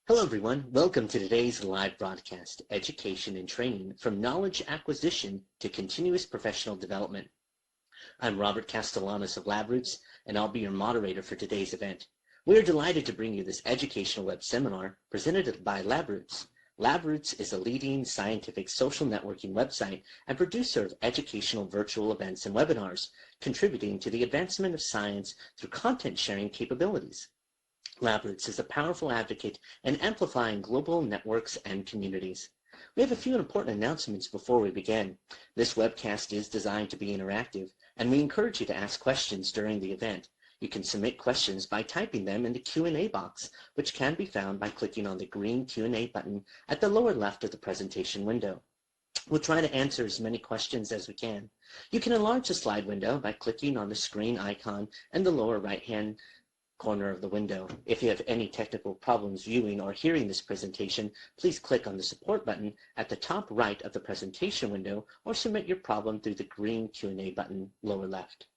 Hello everyone, welcome to today's live broadcast, Education and Training from Knowledge Acquisition to Continuous Professional Development. I'm Robert Castellanos of LabRoots, and I'll be your moderator for today's event. We are delighted to bring you this educational web seminar presented by LabRoots. LabRoots is a leading scientific social networking website and producer of educational virtual events and webinars, contributing to the advancement of science through content sharing capabilities. LabRoots is a powerful advocate in amplifying global networks and communities. We have a few important announcements before we begin. This webcast is designed to be interactive, and we encourage you to ask questions during the event. You can submit questions by typing them in the Q&A box, which can be found by clicking on the green Q&A button at the lower left of the presentation window. We'll try to answer as many questions as we can. You can enlarge the slide window by clicking on the screen icon in the lower right-hand corner of the window. If you have any technical problems viewing or hearing this presentation, please click on the support button at the top right of the presentation window or submit your problem through the green Q&A button lower left.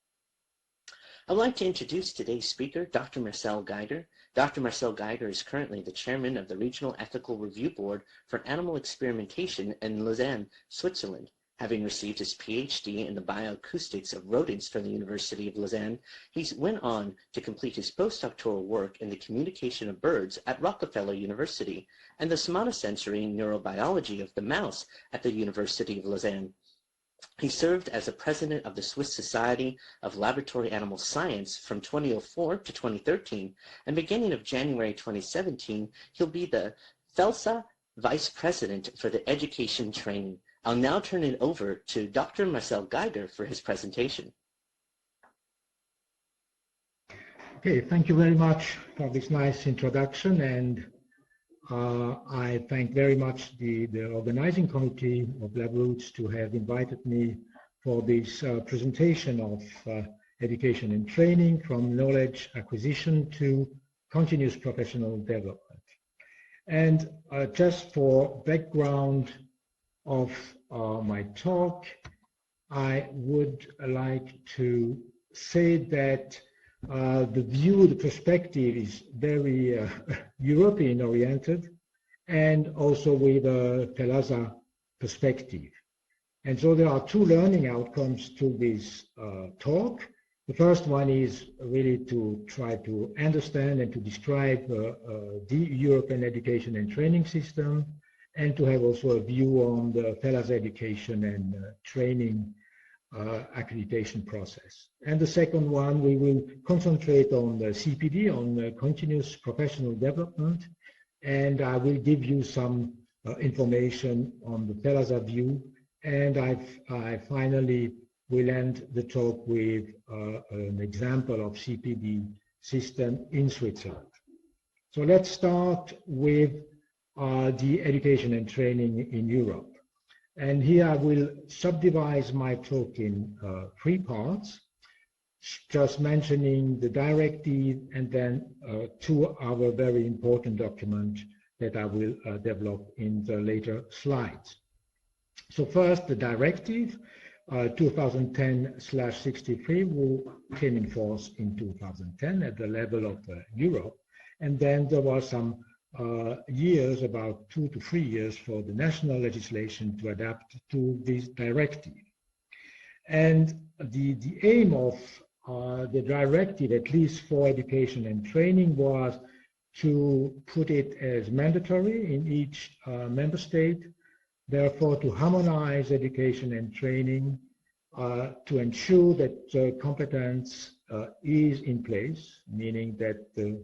I would like to introduce today's speaker, Dr. Marcel Gyger. Dr. Marcel Gyger is currently the chairman of the Regional Ethical Review Board for Animal Experimentation in Lausanne, Switzerland. Having received his PhD in the bioacoustics of rodents from the University of Lausanne, he went on to complete his postdoctoral work in the communication of birds at Rockefeller University and the somatosensory neurobiology of the mouse at the University of Lausanne. He served as a president of the Swiss Society of Laboratory Animal Science from 2004 to 2013, and beginning of January 2017, he'll be the FELASA Vice President for the Education Training. I'll now turn it over to Dr. Marcel Gyger for his presentation. Okay, thank you very much for this nice introduction, and I thank very much the organizing committee of LabRoots to have invited me for this presentation of education and training from knowledge acquisition to continuous professional development. And just for background of my talk, I would like to say that the perspective is very European oriented and also with a FELASA perspective. And so there are two learning outcomes to this talk. The first one is really to try to understand and to describe the European education and training system, and to have also a view on the FELASA education and training accreditation process. And the second one, we will concentrate on the CPD, on the continuous professional development, and I will give you some information on the FELASA view, and I finally will end the talk with an example of CPD system in Switzerland. So let's start with the education and training in Europe. And here I will subdivide my talk in three parts, just mentioning the directive and then two other very important documents that I will develop in the later slides. So first, the directive 2010/63 came in force in 2010 at the level of Europe, and then there was some years, about 2 to 3 years, for the national legislation to adapt to this directive. And the aim of the directive, at least for education and training, was to put it as mandatory in each member state, therefore to harmonize education and training, to ensure that competence is in place, meaning that the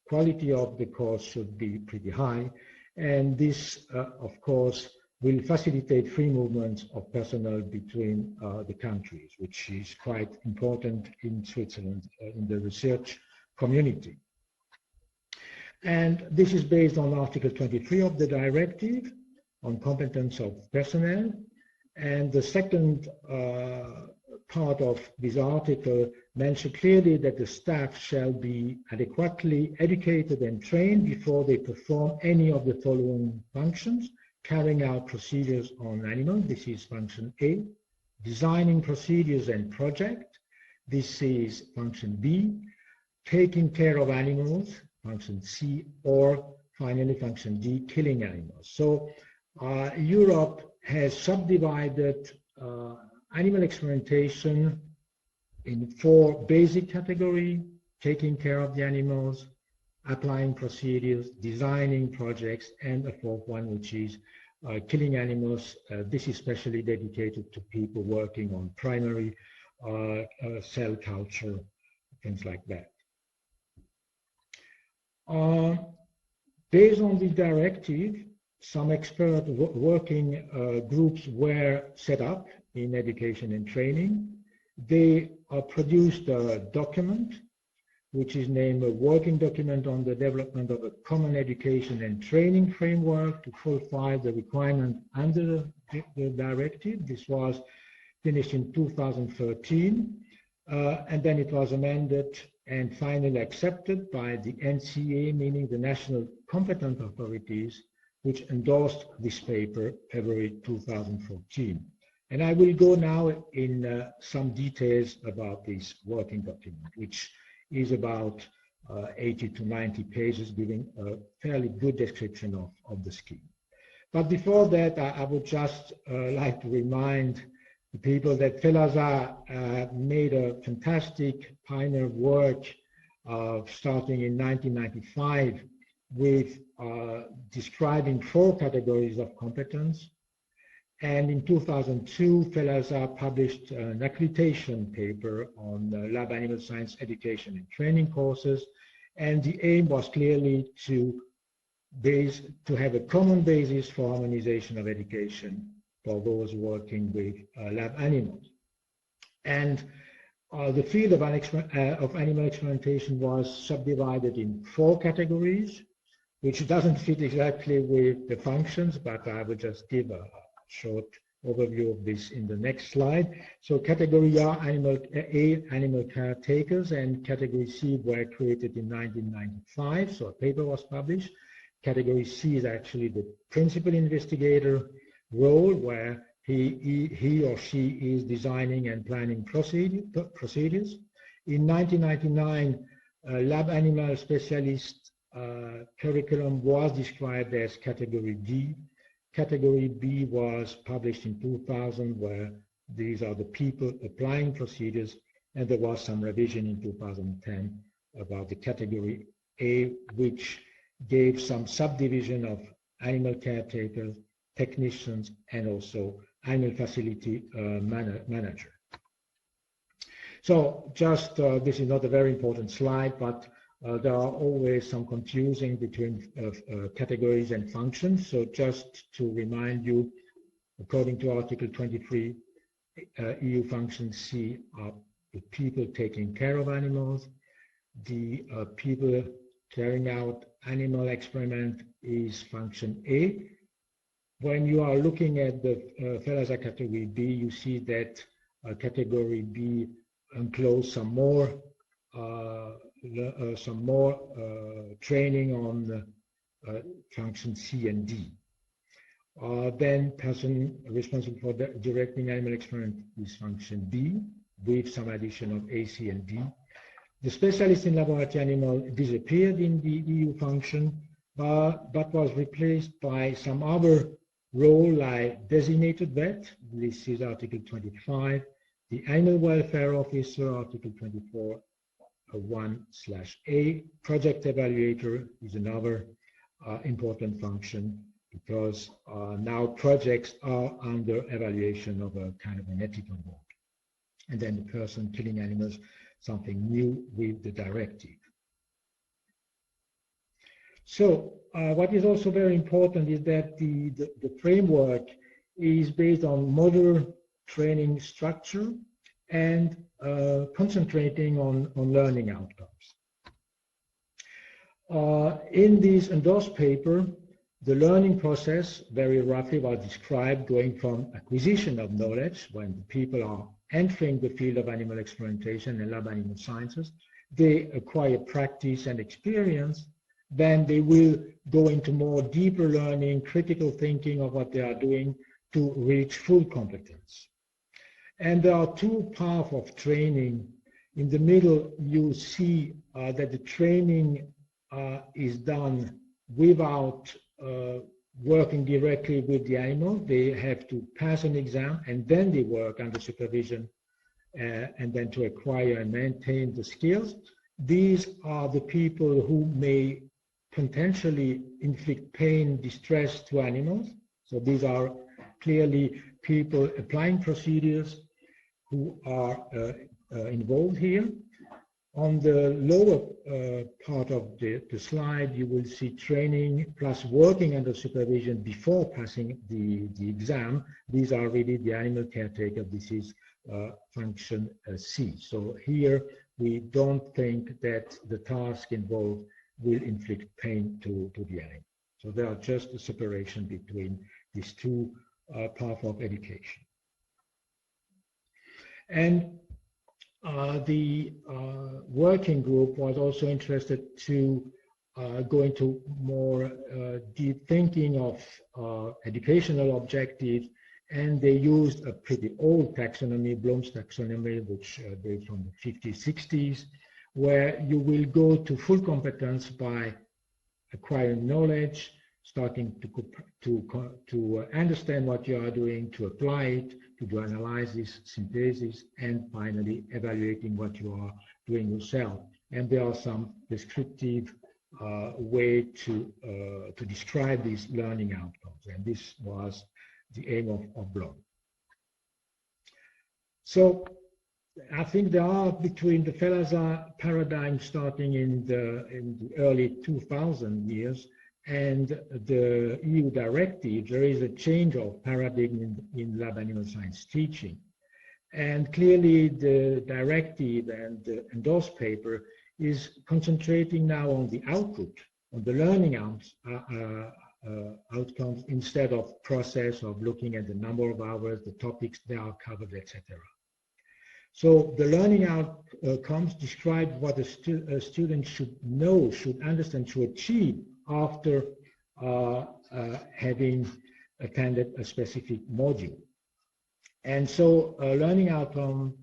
quality of the course should be pretty high, and this, of course, will facilitate free movement of personnel between the countries, which is quite important in Switzerland in the research community. And this is based on Article 23 of the directive on competence of personnel, and the second part of this article mentions clearly that the staff shall be adequately educated and trained before they perform any of the following functions: carrying out procedures on animals, this is function A; designing procedures and project, this is function B; taking care of animals, function C; or finally function D, killing animals. So Europe has subdivided animal experimentation in 4 basic categories: taking care of the animals, applying procedures, designing projects, and a 4th one, which is killing animals. This is specially dedicated to people working on primary cell culture, things like that. Based on the directive, some expert working groups were set up in education and training. They produced a document which is named a working document on the development of a common education and training framework to fulfill the requirement under the directive. This was finished in 2013, and then it was amended and finally accepted by the NCA, meaning the national competent authorities, which endorsed this paper February 2014. And I will go now in some details about this working document, which is about 80 to 90 pages, giving a fairly good description of the scheme. But before that, I would just like to remind the people that FELASA made a fantastic pioneer work starting in 1995 with describing 4 categories of competence. And in 2002, FELASA published an accreditation paper on lab animal science education and training courses. And the aim was clearly to have a common basis for harmonization of education for those working with lab animals. And the field of animal experimentation was subdivided in 4 categories, which doesn't fit exactly with the functions, but I will just give a short overview of this in the next slide. So category A, animal caretakers, and category C were created in 1995, so a paper was published. Category C is actually the principal investigator role, where he or she is designing and planning procedures. In 1999, lab animal specialist curriculum was described as category D. Category B was published in 2000, where these are the people applying procedures, and there was some revision in 2010 about the category A, which gave some subdivision of animal caretakers, technicians, and also animal facility manager. So just, this is not a very important slide, but there are always some confusing between categories and functions. So just to remind you, according to Article 23, EU function C are the people taking care of animals. The people carrying out animal experiment is function A. When you are looking at the FELASA category B, you see that category B encloses some more training on function C and D. Then person responsible for directing animal experiment is function B, with some addition of A, C, and D. The specialist in laboratory animal disappeared in the EU function, but was replaced by some other role like designated vet. This is Article 25. The animal welfare officer, Article 24. 1/A. Project evaluator is another important function, because now projects are under evaluation of a kind of an ethical board. And then the person killing animals, something new with the directive. So what is also very important is that the framework is based on model training structure and concentrating on learning outcomes. In this endorsed paper, the learning process very roughly was described, going from acquisition of knowledge, when people are entering the field of animal experimentation and lab animal sciences, they acquire practice and experience, then they will go into more deeper learning, critical thinking of what they are doing to reach full competence. And there are 2 paths of training. In the middle, you see that the training is done without working directly with the animal. They have to pass an exam and then they work under supervision and then to acquire and maintain the skills. These are the people who may potentially inflict pain, distress to animals. So these are clearly people applying procedures who are involved here. On the lower part of the slide, you will see training plus working under supervision before passing the exam. These are really the animal caretaker. This is function C. So here we don't think that the task involved will inflict pain to the animal. So there are just a separation between these two paths of education. And the working group was also interested to go into more deep thinking of educational objectives, and they used a pretty old taxonomy, Bloom's taxonomy, which dates from the 50s, 60s, where you will go to full competence by acquiring knowledge, starting to understand what you are doing, to apply it, to do analysis, synthesis, and finally evaluating what you are doing yourself. And there are some descriptive way to describe these learning outcomes, and this was the aim of Bloom. So I think there are, between the FELASA paradigm starting in the early 2000 years and the EU directive, there is a change of paradigm in lab animal science teaching. And clearly the directive and the endorsed paper is concentrating now on the output, on the learning outcomes, instead of process of looking at the number of hours, the topics that are covered, etc. So the learning outcomes describe what a student should know, should understand, should achieve after having attended a specific module. And so learning outcomes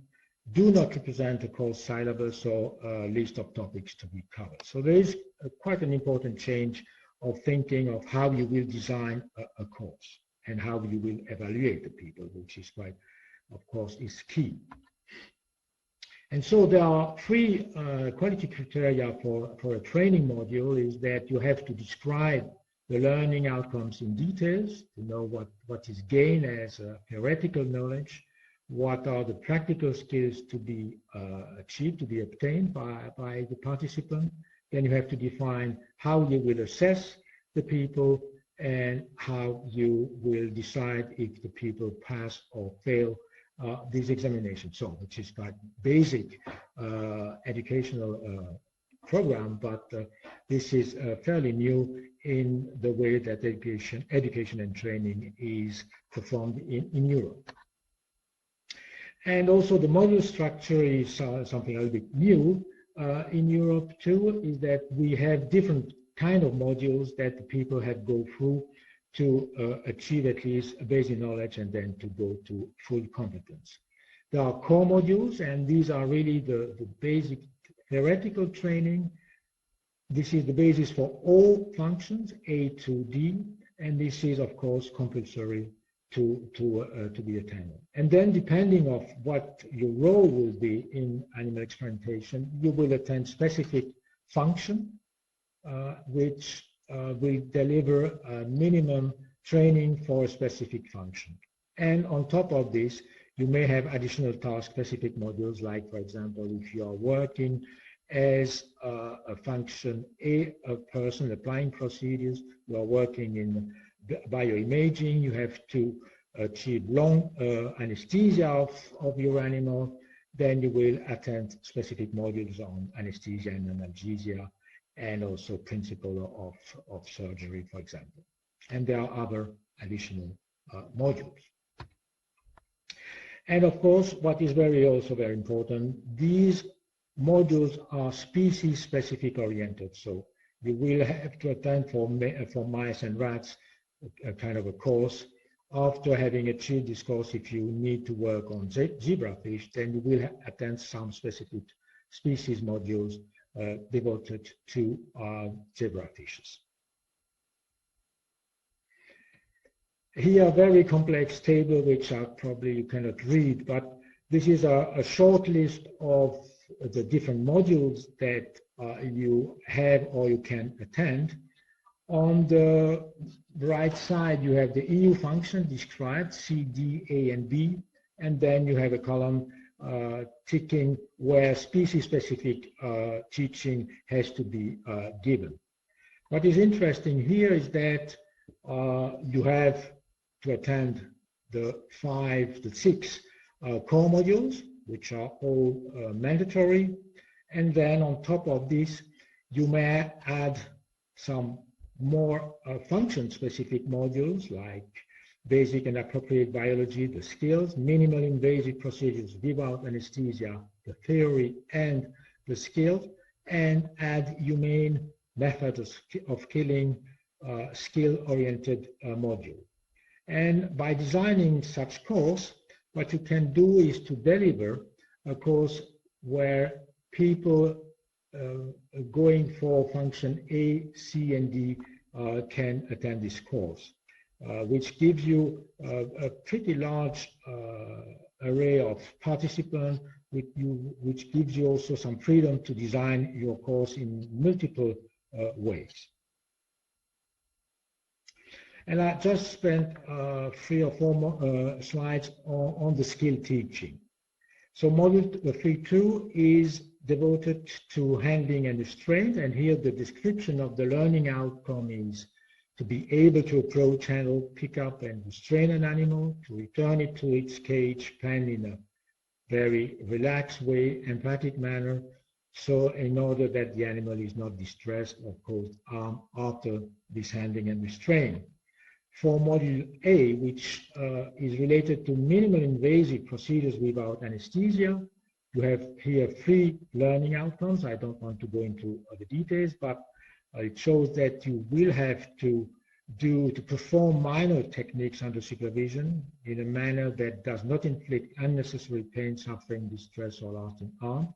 do not represent a course syllabus or a list of topics to be covered. So there is quite an important change of thinking of how you will design a course and how you will evaluate the people, which is quite, of course, is key. And so there are three quality criteria for a training module. Is that you have to describe the learning outcomes in details, to know what is gained as theoretical knowledge, what are the practical skills to be achieved, to be obtained by the participant. Then you have to define how you will assess the people and how you will decide if the people pass or fail this examination. So, which is quite basic educational program, but this is fairly new in the way that education and training is performed in Europe. And also the module structure is something a little bit new in Europe too, is that we have different kind of modules that the people have go through to achieve at least a basic knowledge and then to go to full competence. There are core modules, and these are really the basic theoretical training. This is the basis for all functions, A to D, and this is, of course, compulsory to be attended. And then, depending on what your role will be in animal experimentation, you will attend specific function, which will deliver a minimum training for a specific function. And on top of this, you may have additional task-specific modules, like, for example, if you are working as a function A, a person applying procedures, you are working in bioimaging, you have to achieve long anesthesia of your animal, then you will attend specific modules on anesthesia and analgesia, and also principle of surgery, for example. And there are other additional modules. And of course, what is also very important, these modules are species-specific oriented. So you will have to attend for mice and rats a kind of a course. After having achieved this course, if you need to work on zebrafish, then you will attend some specific species modules devoted to zebrafishes. here a very complex table which probably you cannot read, but this is a short list of the different modules that you have or you can attend. On the right side, you have the EU function described, C, D, A, and B, and then you have a column ticking where species-specific teaching has to be given. What is interesting here is that you have to attend the 6 core modules, which are all mandatory, and then on top of this, you may add some more function-specific modules like basic and appropriate biology, the skills, minimal invasive procedures without anesthesia, the theory and the skills, and add humane methods of killing, skill-oriented module. And by designing such course, what you can do is to deliver a course where people going for function A, C, and D can attend this course, which gives you a pretty large array of participants, which gives you also some freedom to design your course in multiple ways. And I just spent 3 or 4 more, slides on the skill teaching. So module 3.2 is devoted to handling and restraint, and here the description of the learning outcome is to be able to approach, handle, pick up and restrain an animal, to return it to its cage, pen in a very relaxed way, emphatic manner, so in order that the animal is not distressed or caused harm after this handling and restraint. For module A, which is related to minimal invasive procedures without anesthesia, you have here 3 learning outcomes. I don't want to go into the details, but it shows that you will have to perform minor techniques under supervision in a manner that does not inflict unnecessary pain, suffering, distress, or lasting harm.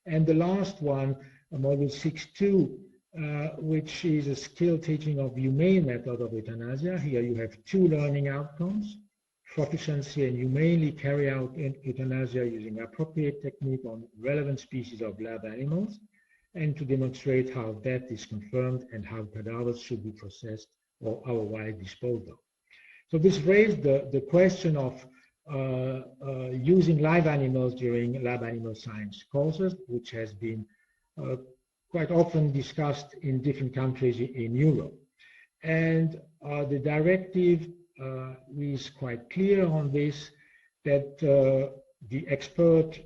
And the last one, module 6.2, which is a skill teaching of humane method of euthanasia. Here you have 2 learning outcomes: proficiency and humanely carry out euthanasia using appropriate technique on relevant species of lab animals, and to demonstrate how death is confirmed and how cadavers should be processed or otherwise disposed of. So this raised the question of using live animals during lab animal science courses, which has been quite often discussed in different countries in Europe. And the directive is quite clear on this, that the expert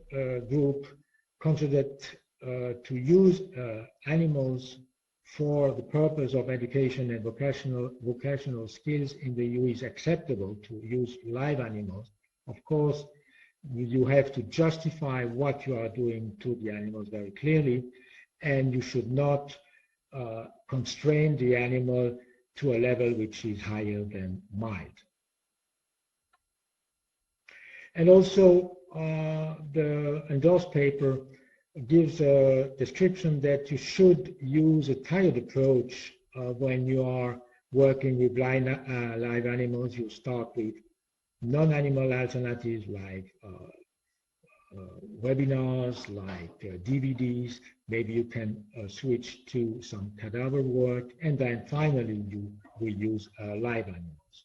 group considered to use animals for the purpose of education and vocational skills in the EU is acceptable to use live animals. Of course, you have to justify what you are doing to the animals very clearly, and you should not constrain the animal to a level which is higher than mild. And also, the endorsed paper gives a description that you should use a tiered approach when you are working with live animals. You start with non-animal alternatives like webinars, like DVDs. Maybe you can switch to some cadaver work, and then finally you will use live animals.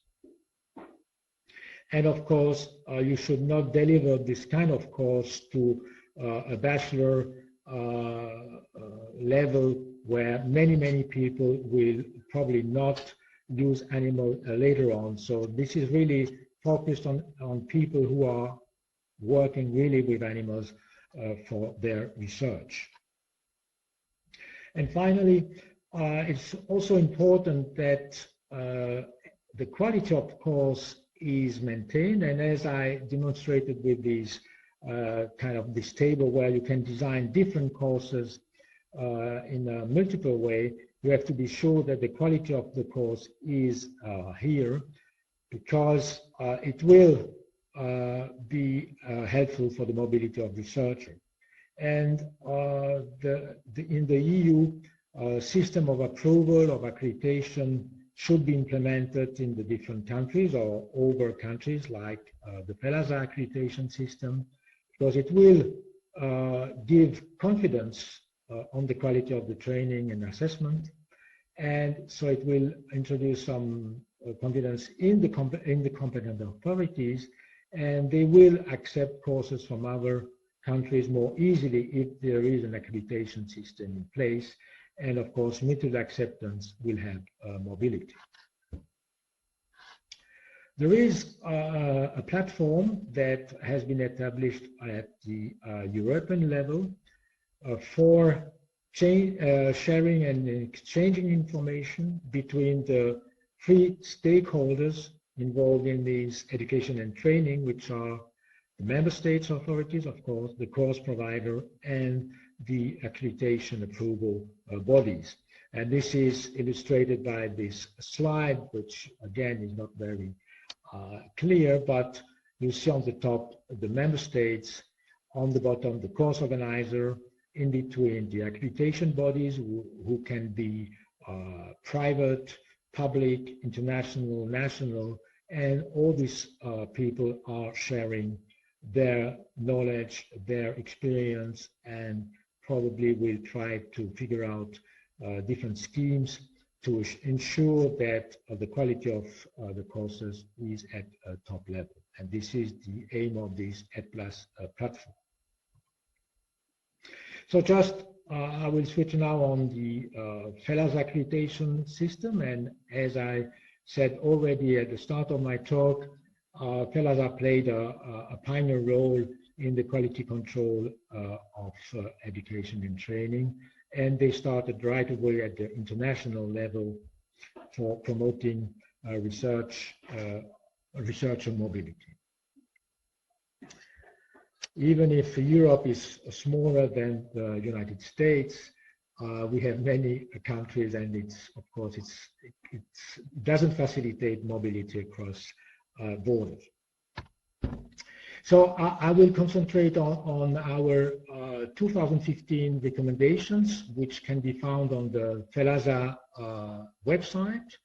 And of course, you should not deliver this kind of course to a bachelor level where many people will probably not use animal later on. So this is really focused on people who are working really with animals for their research. And finally, it's also important that the quality of course is maintained, and as I demonstrated with these this table where you can design different courses in a multiple way, you have to be sure that the quality of the course is here, because it will be helpful for the mobility of researchers. And in the EU system of approval of accreditation should be implemented in the different countries or over countries, like the FELASA accreditation system, because it will give confidence on the quality of the training and assessment, and so it will introduce some confidence in the competent authorities, and they will accept courses from other countries more easily if there is an accreditation system in place, and of course mutual acceptance will have mobility. There is a platform that has been established at the European level for sharing and exchanging information between the three stakeholders involved in these education and training, which are the member states authorities, of course, the course provider, and the accreditation approval bodies. And this is illustrated by this slide, which again is not very clear, but you see on the top the member states, on the bottom the course organizer, in between the accreditation bodies who can be private, public, international, national, and all these people are sharing their knowledge, their experience, and probably will try to figure out different schemes to ensure that the quality of the courses is at a top level. And this is the aim of this ED+ platform. So just, I will switch now on the FELASA accreditation system. And as I said already at the start of my talk, FELASA played a pioneer role in the quality control of education and training. And they started right away at the international level for promoting research and mobility. Even if Europe is smaller than the United States, we have many countries, and it's, of course, it doesn't facilitate mobility across borders. So I will concentrate on our 2015 recommendations, which can be found on the FELASA website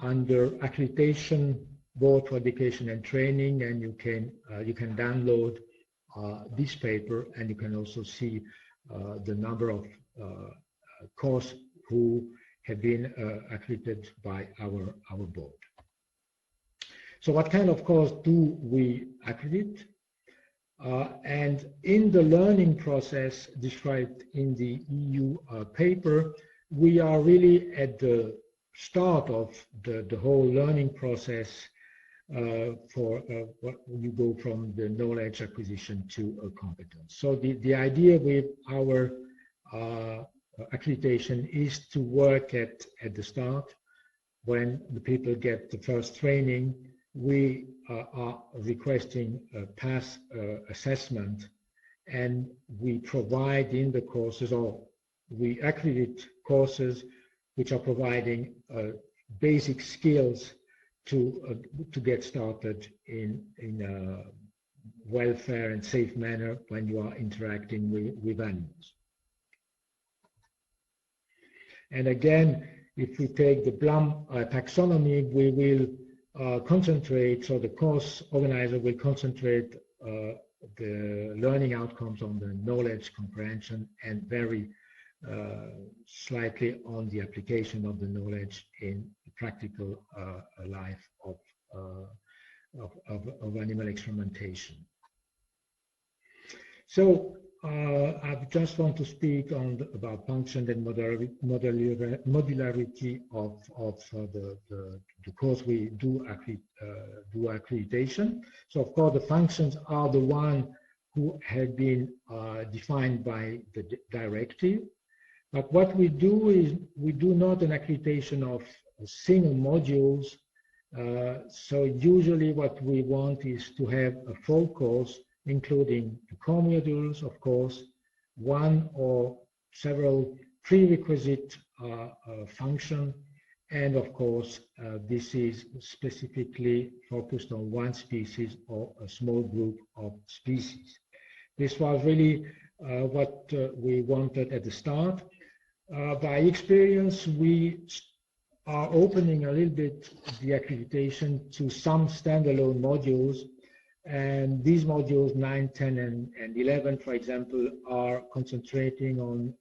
under Accreditation Board for Education and Training, and you can download this paper, and you can also see the number of courses who have been accredited by our board. So what kind of course do we accredit? And in the learning process described in the EU paper, we are really at the start of the whole learning process for what you go from the knowledge acquisition to a competence. So the idea with our accreditation is to work at the start. When the people get the first training, we are requesting a pass assessment, and we provide in the courses, or we accredit courses which are providing basic skills to get started in a welfare and safe manner when you are interacting with animals. And again, if we take the Bloom taxonomy, we will concentrate, so the course organizer will concentrate the learning outcomes on the knowledge comprehension and very slightly on the application of the knowledge in the practical life of animal experimentation. So I just want to speak about function and modularity of the course we do accreditation. So of course the functions are the one who have been defined by the directive. But what we do is we do not an accreditation of single modules. So usually what we want is to have a full course, including the core modules, of course, one or several prerequisite function, and of course this is specifically focused on one species or a small group of species. This was really what we wanted at the start. By experience, we are opening a little bit the accreditation to some standalone modules. And these modules 9, 10, and 11, for example, are concentrating on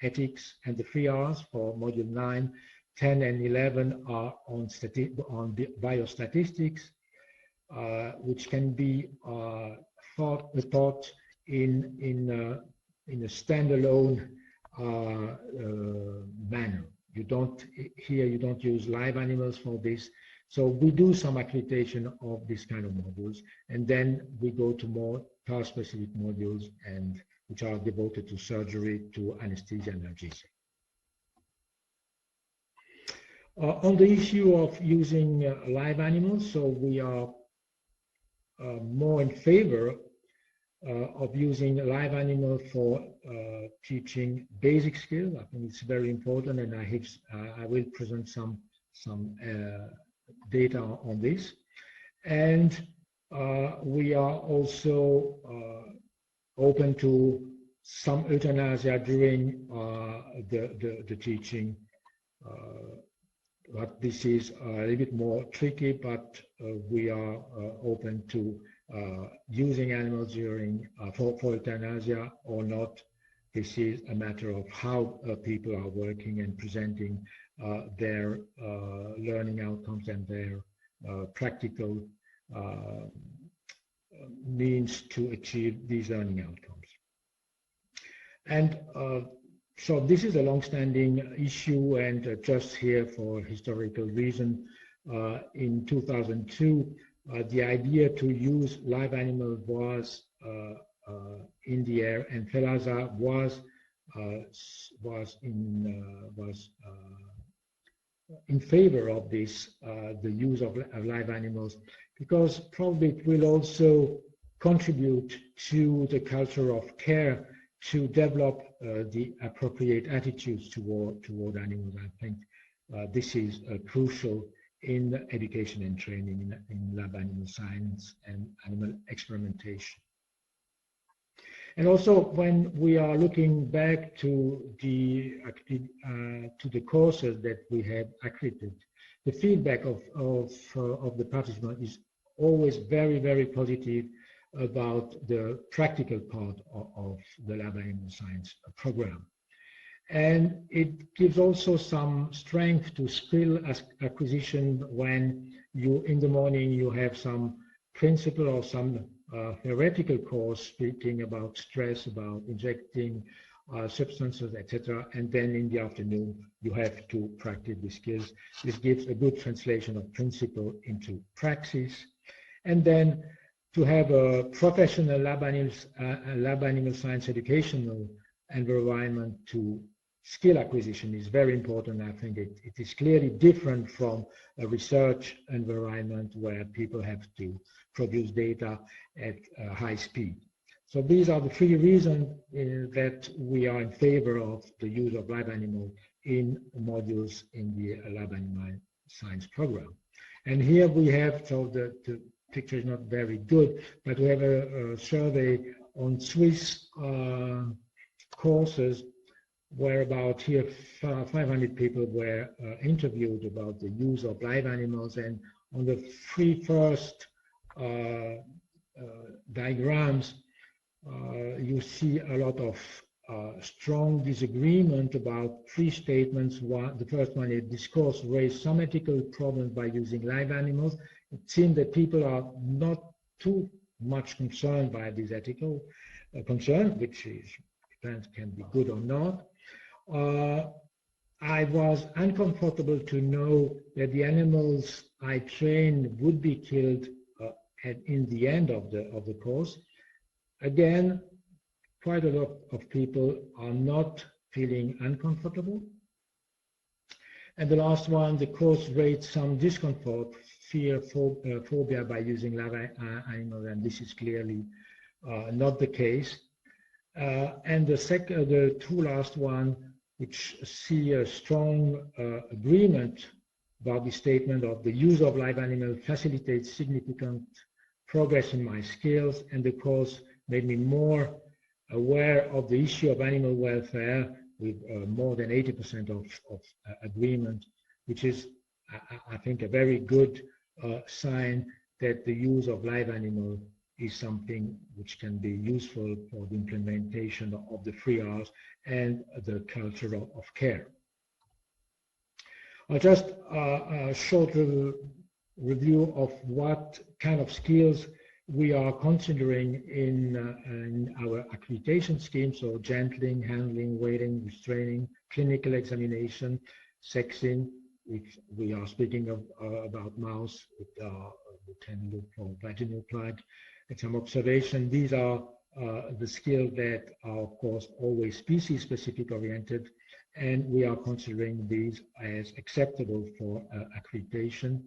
ethics and the 3 R's for module 9. 10 and 11 are on biostatistics, which can be taught in a standalone manner. You don't use live animals for this. So we do some accreditation of this kind of modules, and then we go to more task-specific modules, and which are devoted to surgery, to anesthesia and analgesia. On the issue of using live animals, so we are more in favor of using live animals for teaching basic skills. I think it's very important, and I will present some data on this. And we are also open to some euthanasia during the teaching. But this is a little bit more tricky, but we are open to using animals during for euthanasia or not. This is a matter of how people are working and presenting their learning outcomes and their practical means to achieve these learning outcomes. And so this is a long-standing issue, and just here for historical reason, in 2002, the idea to use live animals was in the air, and FELASA was in favor of this, the use of live animals, because probably it will also contribute to the culture of care to develop the appropriate attitudes toward animals. I think this is crucial in education and training in lab animal science and animal experimentation. And also, when we are looking back to the courses that we have accredited, the feedback of the participants is always very, very positive about the practical part of the lab animal science program. And it gives also some strength to skill acquisition when you, in the morning, you have some principle or some theoretical course speaking about stress, about injecting substances, etc. And then in the afternoon, you have to practice the skills. This gives a good translation of principle into praxis. And then to have a professional lab animal science educational environment to skill acquisition is very important. I think it is clearly different from a research environment where people have to produce data at high speed. So these are the 3 reasons that we are in favor of the use of live animals in modules in the lab animal science program. And here we have, so the picture is not very good, but we have a survey on Swiss courses where about here 500 people were interviewed about the use of live animals. And on the 3 first diagrams, you see a lot of strong disagreement about 3 statements. The first one is this course raised some ethical problems by using live animals. It seems that people are not too much concerned by this ethical concern, which is, can be good or not. I was uncomfortable to know that the animals I trained would be killed in the end of the course. Again, quite a lot of people are not feeling uncomfortable. And the last one, the course rates some discomfort, fear, phobia by using live animals, and this is clearly not the case. And the 2 last one, which see a strong agreement about the statement of the use of live animals facilitates significant progress in my skills, and the course made me more aware of the issue of animal welfare with more than 80% of agreement which is, I think, a very good sign that the use of live animal is something which can be useful for the implementation of the 3Rs and the culture of care. I'll just a short review of what kind of skills we are considering in our accreditation scheme, so gentling, handling, weighting, restraining, clinical examination, sexing, if we are speaking about mouse, we can look for vaginal plug, and some observation. These are the skills that are, of course, always species-specific oriented, and we are considering these as acceptable for accreditation.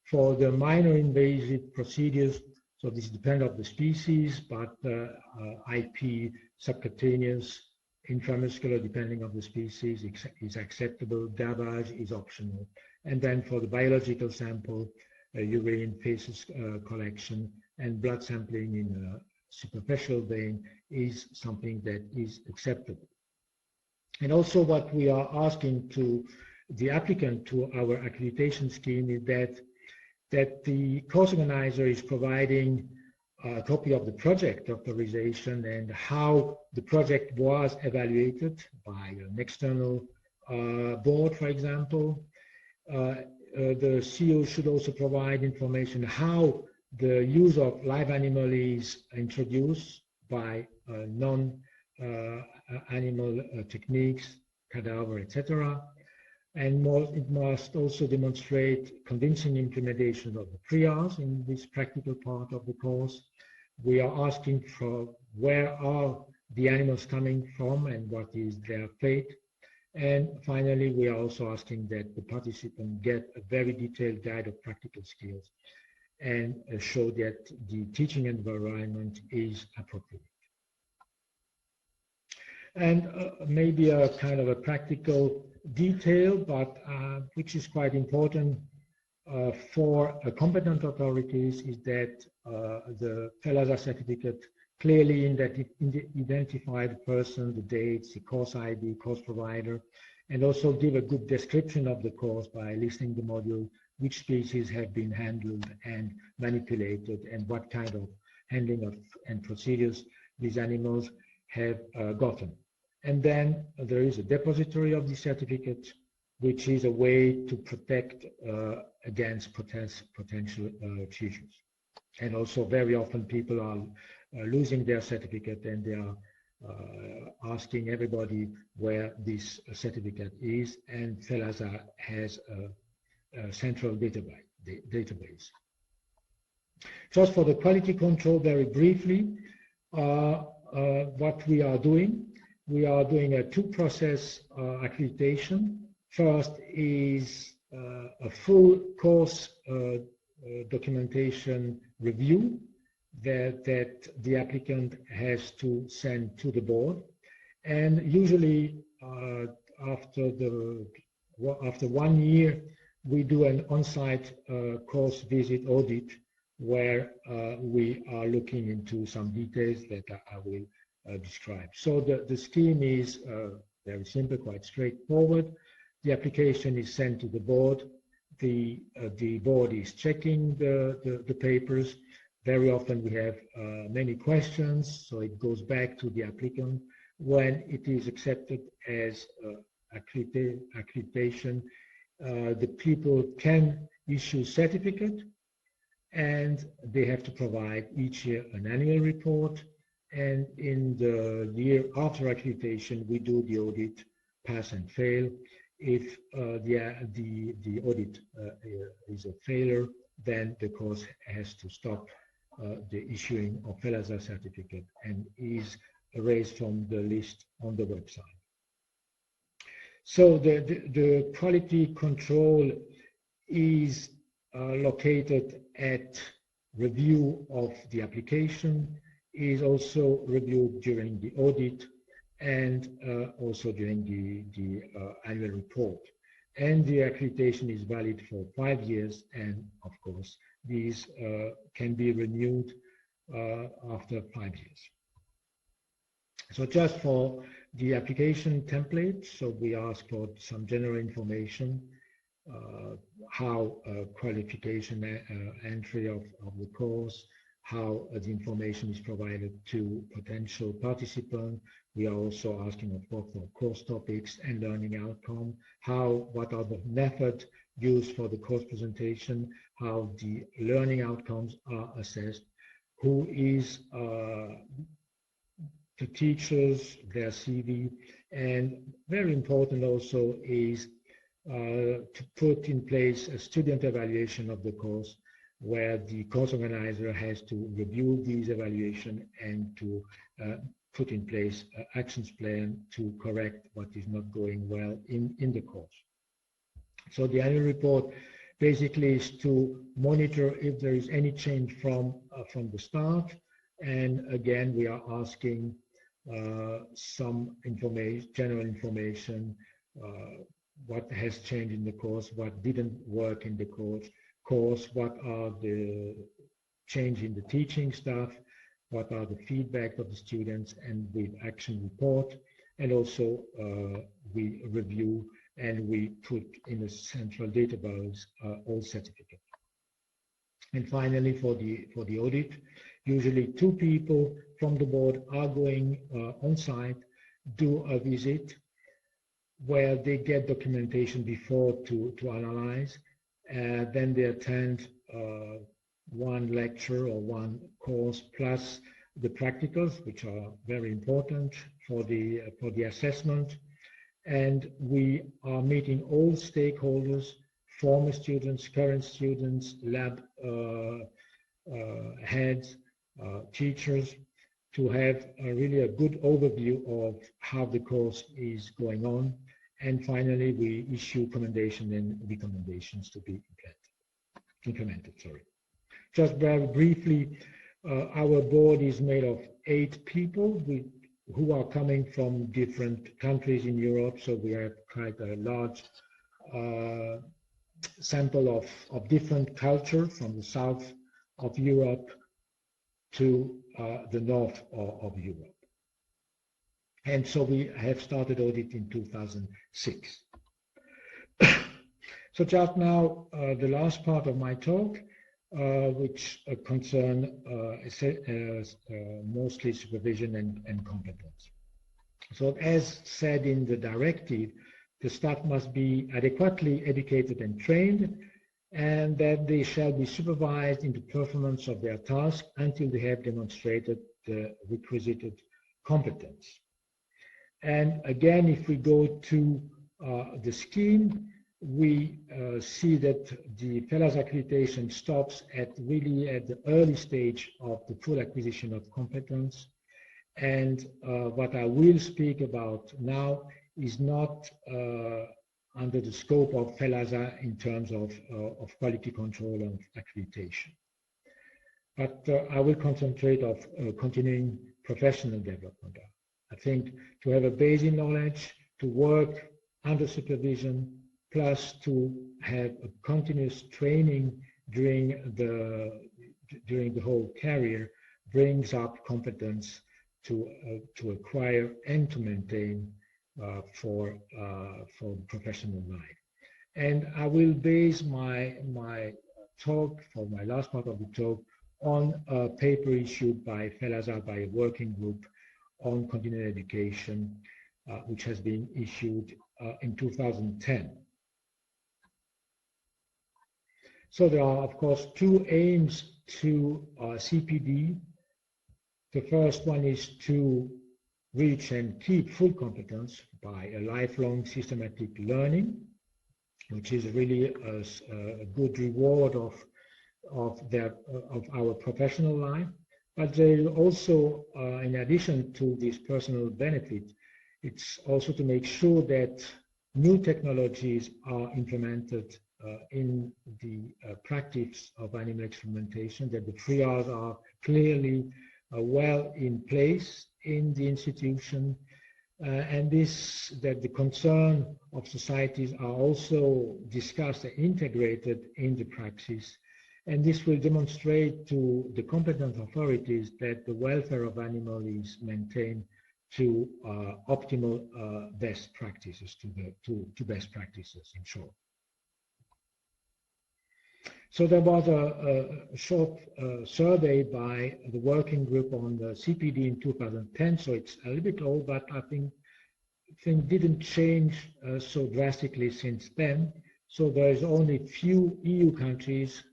For the minor invasive procedures, so this depends on the species, but IP, subcutaneous, intramuscular, depending on the species, is acceptable. Gavage is optional. And then for the biological sample, urine, feces collection, and blood sampling in a superficial vein is something that is acceptable. And also what we are asking to the applicant to our accreditation scheme is that the course organizer is providing a copy of the project authorization and how the project was evaluated by an external board, for example. The CEO should also provide information how the use of live animal is introduced by non-animal techniques, cadaver, etc. And it must also demonstrate convincing implementation of the 3Rs in this practical part of the course. We are asking for where are the animals coming from and what is their fate. And finally, we are also asking that the participant get a very detailed guide of practical skills and show that the teaching environment is appropriate. And maybe a kind of a practical detail, but which is quite important for competent authorities, is that the FELASA certificate clearly identify the person, the dates, the course ID, course provider, and also give a good description of the course by listing the module, which species have been handled and manipulated, and what kind of handling and procedures these animals have gotten. And then there is a depository of the certificate, which is a way to protect against potential seizures. And also very often people are losing their certificate, and they are asking everybody where this certificate is, and FELASA has a central database. Just for the quality control, very briefly, what we are doing a two-process accreditation. First is a full course documentation review that the applicant has to send to the board, and usually after 1 year we do an on-site course visit audit where we are looking into some details that I will describe. So the scheme is very simple, quite straightforward. The application is sent to the board. The board is checking the papers. Very often we have many questions, so it goes back to the applicant. When it is accepted as accreditation, the people can issue certificate, and they have to provide each year an annual report. And in the year after accreditation, we do the audit, pass and fail. If the audit is a failure, then the course has to stop the issuing of FELASA certificate and is erased from the list on the website. So the quality control is located at review of the application, is also reviewed during the audit, and also during the annual report. And the accreditation is valid for 5 years, and of course these can be renewed after 5 years. So just for the application template, so we ask for some general information. how qualification entry of the course, how the information is provided to potential participants. We are also asking, of course, for course topics and learning outcome, what are the methods used for the course presentation, how the learning outcomes are assessed, who is the teachers, their CV, and very important also is to put in place a student evaluation of the course, where the course organizer has to review these evaluation and to put in place an actions plan to correct what is not going well in the course. So the annual report basically is to monitor if there is any change from the start. And again, we are asking some information, general information, what has changed in the course, what didn't work in the course, what are the change in the teaching staff, what are the feedback of the students, and with action report. And also we review and we put in a central database all certificates. And finally, for the audit, usually 2 people from the board are going on site, do a visit where they get documentation before to analyze. Then they attend 1 lecture or 1 course plus the practicals, which are very important for the assessment. And we are meeting all stakeholders, former students, current students, lab heads, teachers, to have really a good overview of how the course is going on. And finally, we issue commendations and recommendations to be implemented. Just very briefly, our board is made of 8 people who are coming from different countries in Europe. So we have quite a large sample of different culture from the south of Europe to the north of Europe. And so we have started audit in 2006. So just now, the last part of my talk, which concern mostly supervision and competence. So as said in the directive, the staff must be adequately educated and trained, and that they shall be supervised in the performance of their task until they have demonstrated the requisite competence. And again, if we go to the scheme, we see that the FELASA accreditation stops really at the early stage of the full acquisition of competence. And what I will speak about now is not under the scope of FELASA in terms of quality control and accreditation. But I will concentrate on continuing professional development. I think to have a basic knowledge, to work under supervision, plus to have a continuous training during the whole career brings up competence to acquire and to maintain for professional life. And I will base my talk, for my last part of the talk, on a paper issued by FELASA, by a working group on continuing education, which has been issued in 2010. So there are, of course, 2 aims to CPD. The first one is to reach and keep full competence by a lifelong systematic learning, which is really a good reward of our professional life. But there is also, in addition to this personal benefit, it's also to make sure that new technologies are implemented in the practice of animal experimentation, that the 3 R's are clearly well in place in the institution, and that the concern of societies are also discussed and integrated in the practice. And this will demonstrate to the competent authorities that the welfare of animals is maintained to optimal best practices, to best practices in short. So there was a short survey by the working group on the CPD in 2010, so it's a little bit old, but I think things didn't change so drastically since then. So there's only few EU countries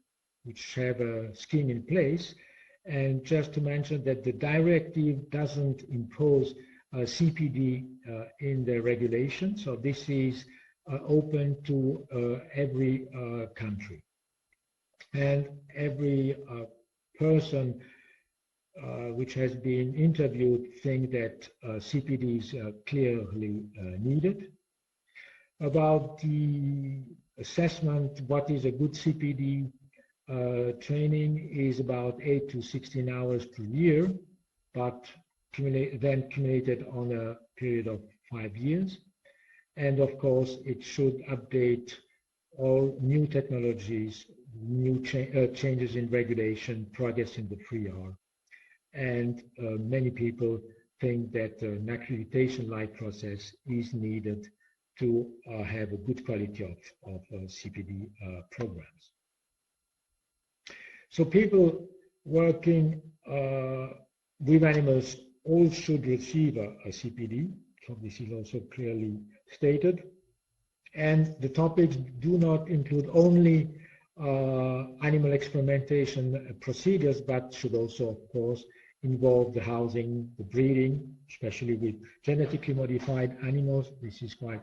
which have a scheme in place. And just to mention that the directive doesn't impose CPD in the regulation. So this is open to every country. And every person which has been interviewed think that CPD is clearly needed. About the assessment, what is a good CPD training is about 8 to 16 hours per year, but then accumulated on a period of 5 years. And of course, it should update all new technologies, new changes in regulation, progress in the 3R. And many people think that an accreditation-like process is needed to have a good quality of CPD programs. So people working with animals all should receive a CPD. So this is also clearly stated. And the topics do not include only animal experimentation procedures, but should also, of course, involve the housing, the breeding, especially with genetically modified animals. This is quite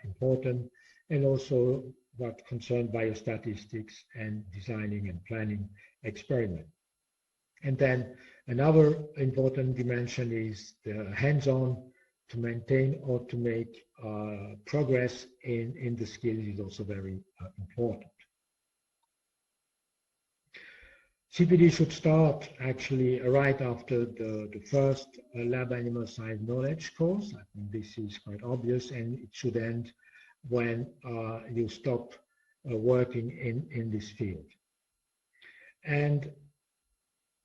important. And also what concerns biostatistics and designing and planning experiment. And then another important dimension is the hands-on to maintain or to make progress in the skills is also very important. CPD should start actually right after the first lab animal science knowledge course. I think this is quite obvious, and it should end when you stop working in this field. And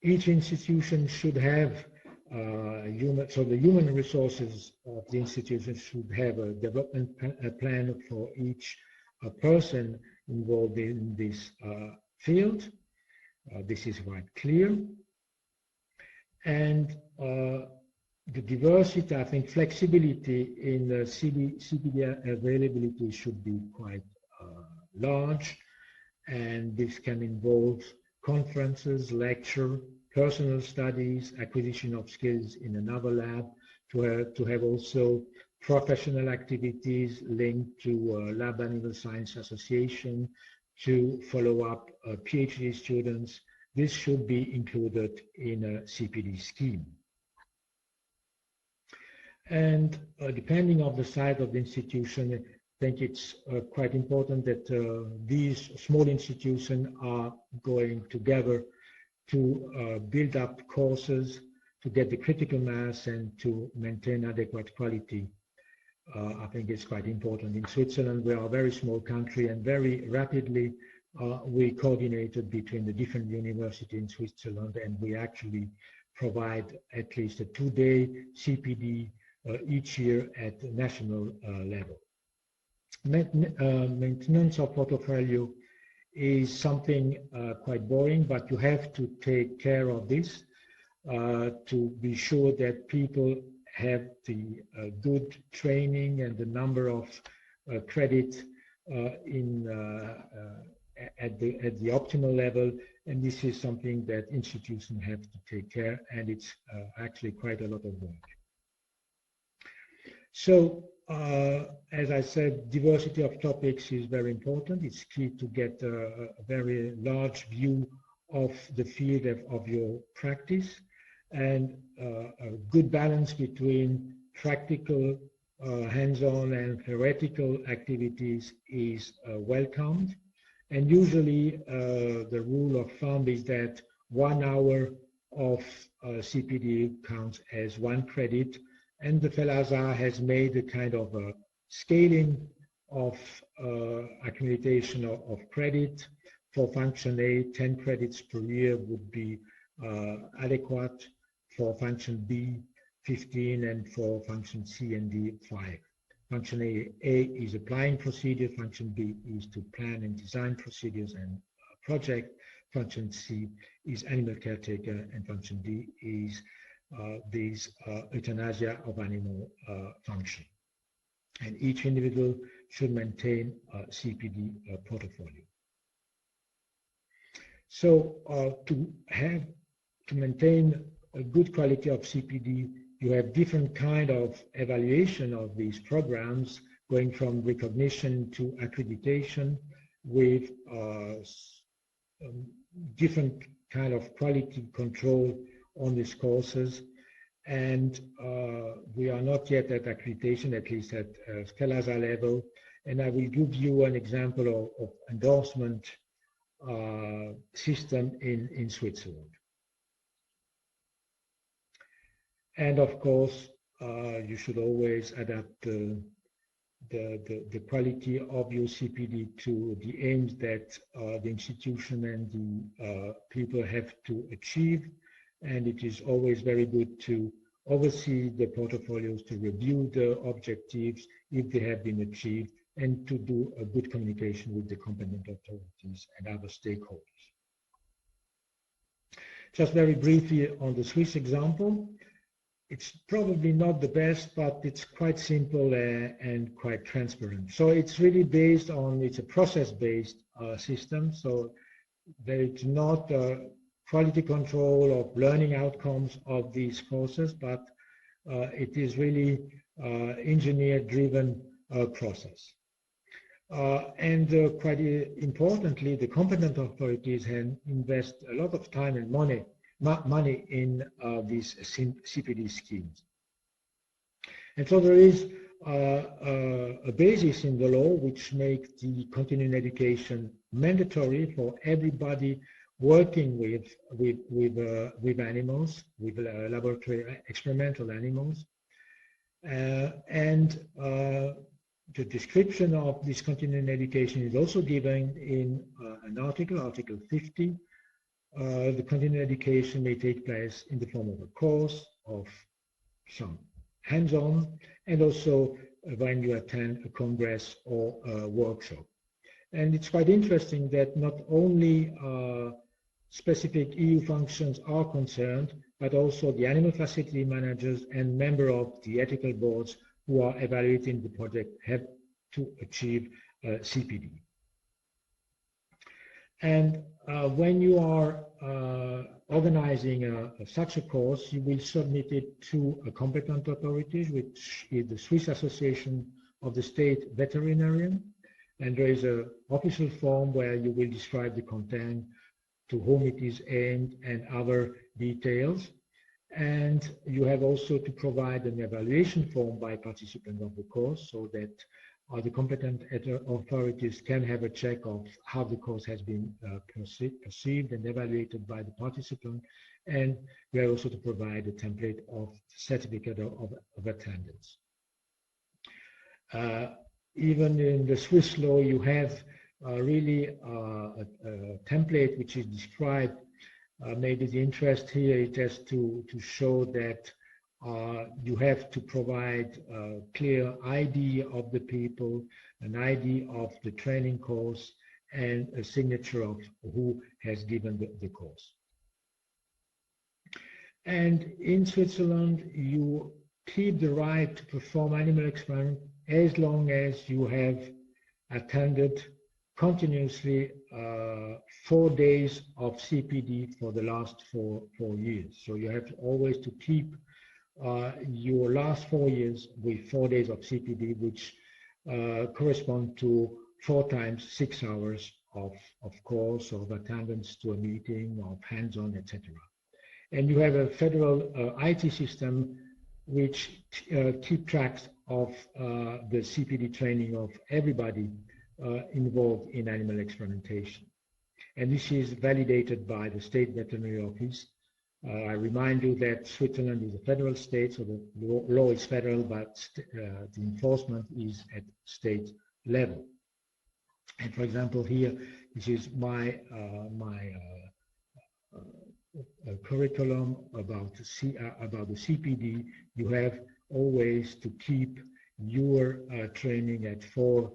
each institution should have so the human resources of the institution should have a development plan for each person involved in this field. This is quite clear. And the diversity, I think flexibility in the CPD availability should be quite large. And this can involve conferences, lecture, personal studies, acquisition of skills in another lab, to have also professional activities linked to Lab Animal Science Association, to follow up PhD students. This should be included in a CPD scheme. And depending on the size of the institution, I think it's quite important that these small institutions are going together to build up courses, to get the critical mass and to maintain adequate quality. I think it's quite important. In Switzerland, we are a very small country, and very rapidly we coordinated between the different universities in Switzerland, and we actually provide at least a 2-day CPD each year at the national level. Maintenance of portfolio is something quite boring, but you have to take care of this to be sure that people have the good training and the number of credit at the optimal level, and this is something that institutions have to take care, and it's actually quite a lot of work. So, as I said, diversity of topics is very important. It's key to get a very large view of the field of your practice, and a good balance between practical, hands-on and theoretical activities is welcomed. And usually the rule of thumb is that 1 hour of CPD counts as 1 credit, and the FELASA has made a kind of a scaling of accreditation of credit. For function A, 10 credits per year would be adequate. For function B, 15, and for function C and D, 5. Function A is applying procedure, function B is to plan and design procedures, and project. Function C is animal caretaker, and function D is this euthanasia of animal function. And each individual should maintain a CPD portfolio. So to maintain a good quality of CPD, you have different kind of evaluation of these programs, going from recognition to accreditation, with different kind of quality control on these courses. And we are not yet at accreditation, at least at FELASA level. And I will give you an example of endorsement system in Switzerland. And of course, you should always adapt the quality of your CPD to the aims that the institution and the people have to achieve. And it is always very good to oversee the portfolios, to review the objectives if they have been achieved, and to do a good communication with the competent authorities and other stakeholders. Just very briefly on the Swiss example. It's probably not the best, but it's quite simple and quite transparent. So it's really based on, it's a process-based system. So there is not quality control of learning outcomes of these courses, but it is really engineer-driven process. And quite importantly, the competent authorities invest a lot of time and money in these CPD schemes. And so there is a basis in the law which makes the continuing education mandatory for everybody working with animals, with laboratory experimental animals. And the description of this continuing education is also given in an article, Article 50. The continuing education may take place in the form of a course, of some hands-on, and also when you attend a congress or a workshop. And it's quite interesting that not only specific EU functions are concerned, but also the animal facility managers and members of the ethical boards who are evaluating the project have to achieve CPD. And when you are organizing such a course, you will submit it to a competent authorities, which is the Swiss Association of the State Veterinarian. And there is an official form where you will describe the content, to whom it is aimed, and other details. And you have also to provide an evaluation form by participants of the course, so that the competent authorities can have a check of how the course has been perceived and evaluated by the participant. And we are also to provide a template of certificate of attendance. Even in the Swiss law, you have really a template which is described. Maybe the interest here is just to show that you have to provide a clear ID of the people, an ID of the training course, and a signature of who has given the course. And in Switzerland, you keep the right to perform animal experiments as long as you have attended continuously 4 days of CPD for the last four years. So you have to always to keep your last 4 years with 4 days of CPD, which correspond to 4 times 6 hours of course, of attendance to a meeting, of hands-on, etc. And you have a federal IT system which keep track of the CPD training of everybody involved in animal experimentation. And this is validated by the State Veterinary Office. I remind you that Switzerland is a federal state, so the law is federal, but the enforcement is at state level. And for example, here, this is my curriculum about the CPD. You have always to keep your training at 4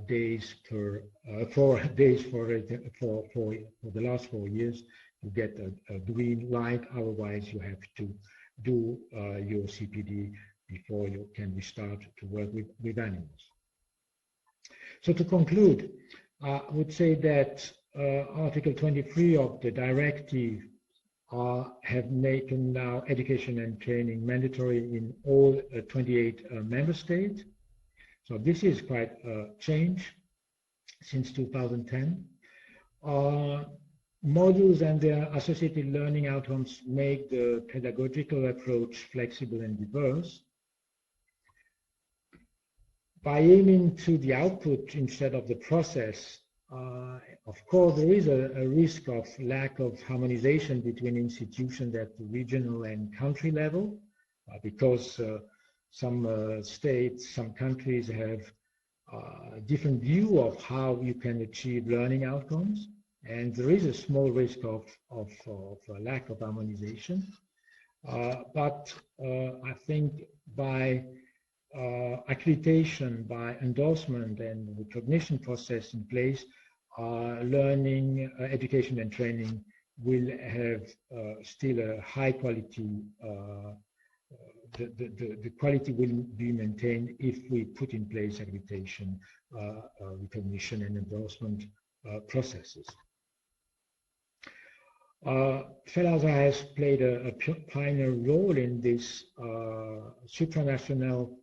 days per 4 days for the last 4 years. You get a green light. Otherwise, you have to do your CPD before you can start to work with animals. So to conclude, I would say that Article 23 of the directive have made now education and training mandatory in all 28 member states. So this is quite a change since 2010. Modules and their associated learning outcomes make the pedagogical approach flexible and diverse. By aiming to the output instead of the process, of course, there is a risk of lack of harmonization between institutions at the regional and country level, because some states, some countries have a different view of how you can achieve learning outcomes, and there is a small risk of a lack of harmonization. But I think by accreditation, by endorsement and recognition process in place, learning, education and training will have still a high quality. The quality will be maintained if we put in place accreditation, recognition and endorsement processes. FELASA has played a pioneer role in this supranational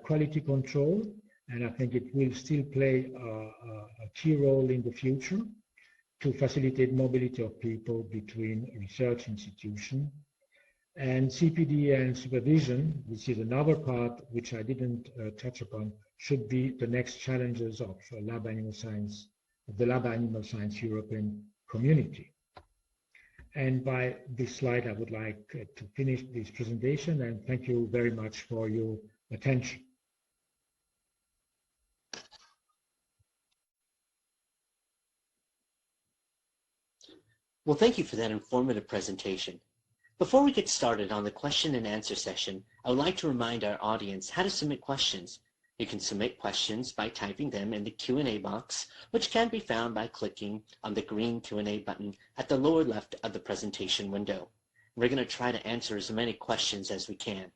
quality control, and I think it will still play a key role in the future to facilitate mobility of people between research institutions. And CPD and supervision, which is another part which I didn't touch upon, should be the next challenges of lab animal science, the lab animal science European community. And by this slide, I would like to finish this presentation, and thank you very much for your attention. Well, thank you for that informative presentation. Before we get started on the question and answer session, I would like to remind our audience how to submit questions. You can submit questions by typing them in the Q&A box, which can be found by clicking on the green Q&A button at the lower left of the presentation window. We're going to try to answer as many questions as we can.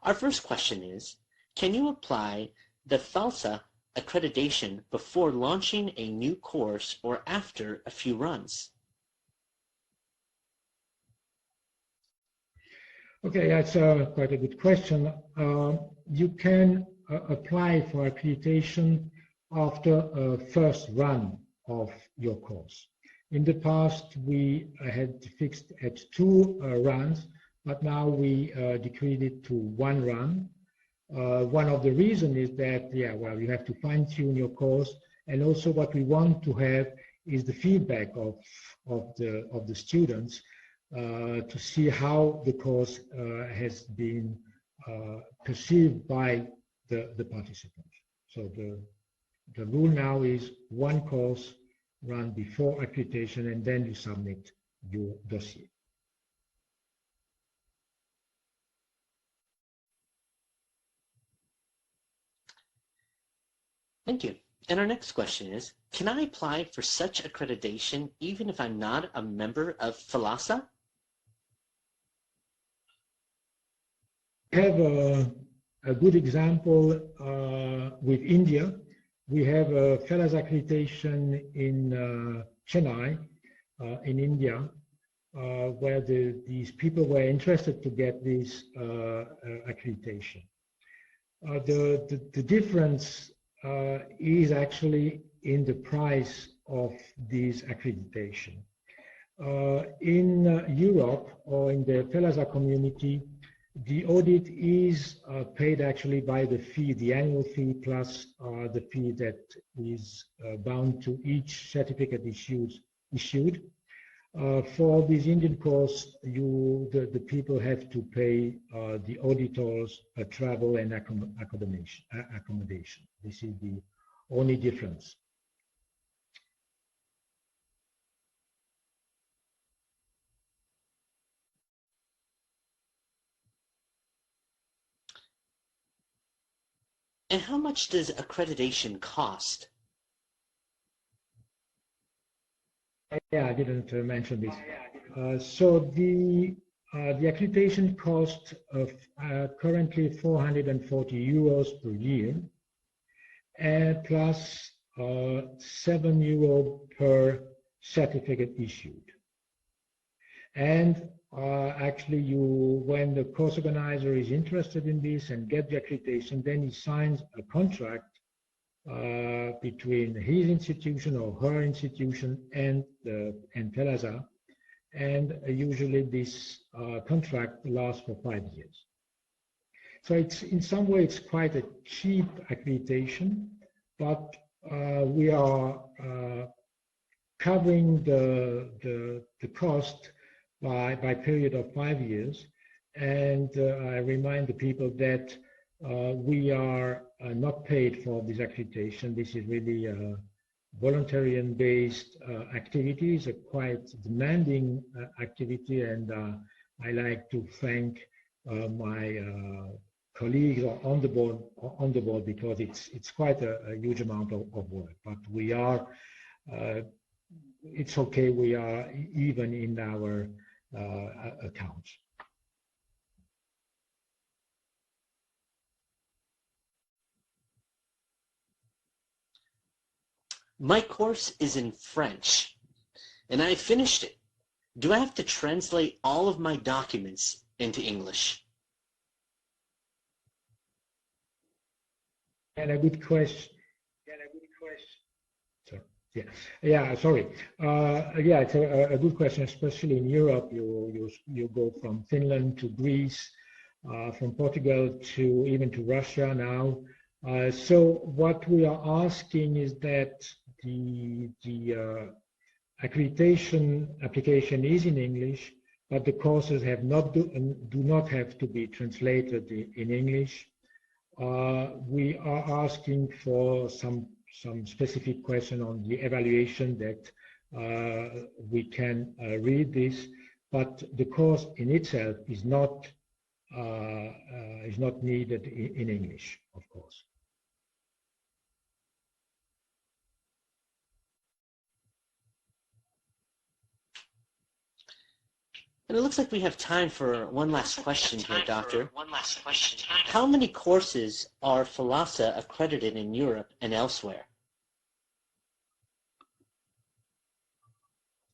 Our first question is, can you apply the FELASA accreditation before launching a new course or after a few runs? Okay, that's quite a good question. You can apply for accreditation after a first run of your course. In the past, we had fixed at 2 runs, but now we decreased it to 1 run. One of the reasons is that, you have to fine-tune your course, and also what we want to have is the feedback of the students to see how the course has been perceived by the participants. So the rule now is 1 course run before accreditation, and then you submit your dossier. Thank you. And our next question is, can I apply for such accreditation even if I'm not a member of FELASA? We have a good example with India. We have a FELASA accreditation in Chennai, in India, where these people were interested to get this accreditation. The difference is actually in the price of this accreditation. In Europe, or in the FELASA community, the audit is paid actually by the fee, the annual fee plus the fee that is bound to each certificate issued. For this Indian course, the people have to pay the auditors travel and accommodation. This is the only difference. And how much does accreditation cost? Yeah, I didn't mention this. So the accreditation cost of currently 440 euros per year, and plus €7 per certificate issued. And actually, when the course organizer is interested in this and get the accreditation, then he signs a contract between his institution or her institution and FELASA, and usually this contract lasts for 5 years. So it's in some way it's quite a cheap accreditation, but we are covering the cost by period of 5 years, and I remind the people that we are not paid for this accreditation. This is really a voluntarian-based activity. It's a quite demanding activity, and I like to thank my colleagues on the board because it's quite a huge amount of work. But we are, it's okay. We are even in our accounts. My course is in French, and I finished it. Do I have to translate all of my documents into English? And a good question. Yeah, sorry. Yeah, it's a good question, especially in Europe. You go from Finland to Greece, from Portugal to even to Russia now. So what we are asking is that the accreditation application is in English, but the courses do not have to be translated in English. We are asking for some specific question on the evaluation that we can read this, but the course in itself is not needed in English, of course. And it looks like we have time for one last question here, Doctor. How many courses are FELASA accredited in Europe and elsewhere?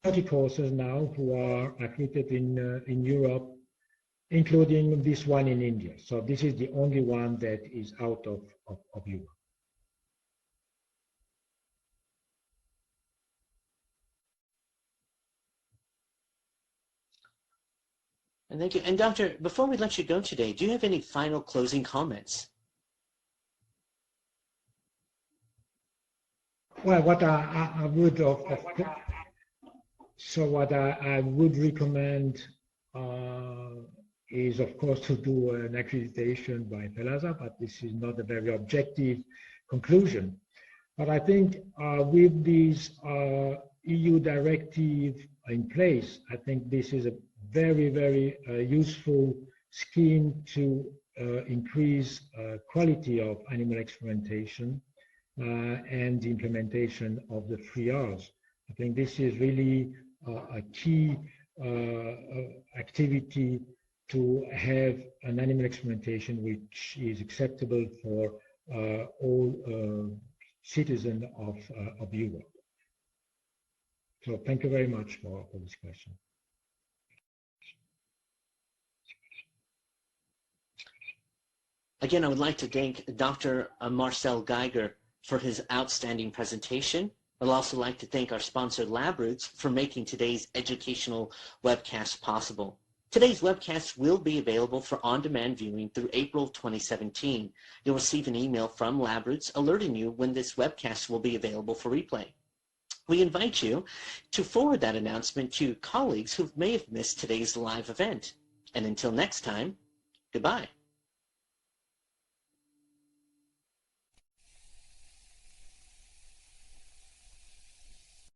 30 courses now who are accredited in Europe, including this one in India. So this is the only one that is out of Europe. And thank you. And Doctor, before we let you go today, do you have any final closing comments? Well, what I would what I would recommend is, of course, to do an accreditation by FELASA, but this is not a very objective conclusion. But I think with this EU directive in place, I think this is a very, very useful scheme to increase quality of animal experimentation and the implementation of the 3 Rs. I think this is really a key activity to have an animal experimentation which is acceptable for all citizens of Europe. So thank you very much for this question. Again, I would like to thank Dr. Marcel Gyger for his outstanding presentation. I'd also like to thank our sponsor, LabRoots, for making today's educational webcast possible. Today's webcast will be available for on-demand viewing through April 2017. You'll receive an email from LabRoots alerting you when this webcast will be available for replay. We invite you to forward that announcement to colleagues who may have missed today's live event. And until next time, goodbye.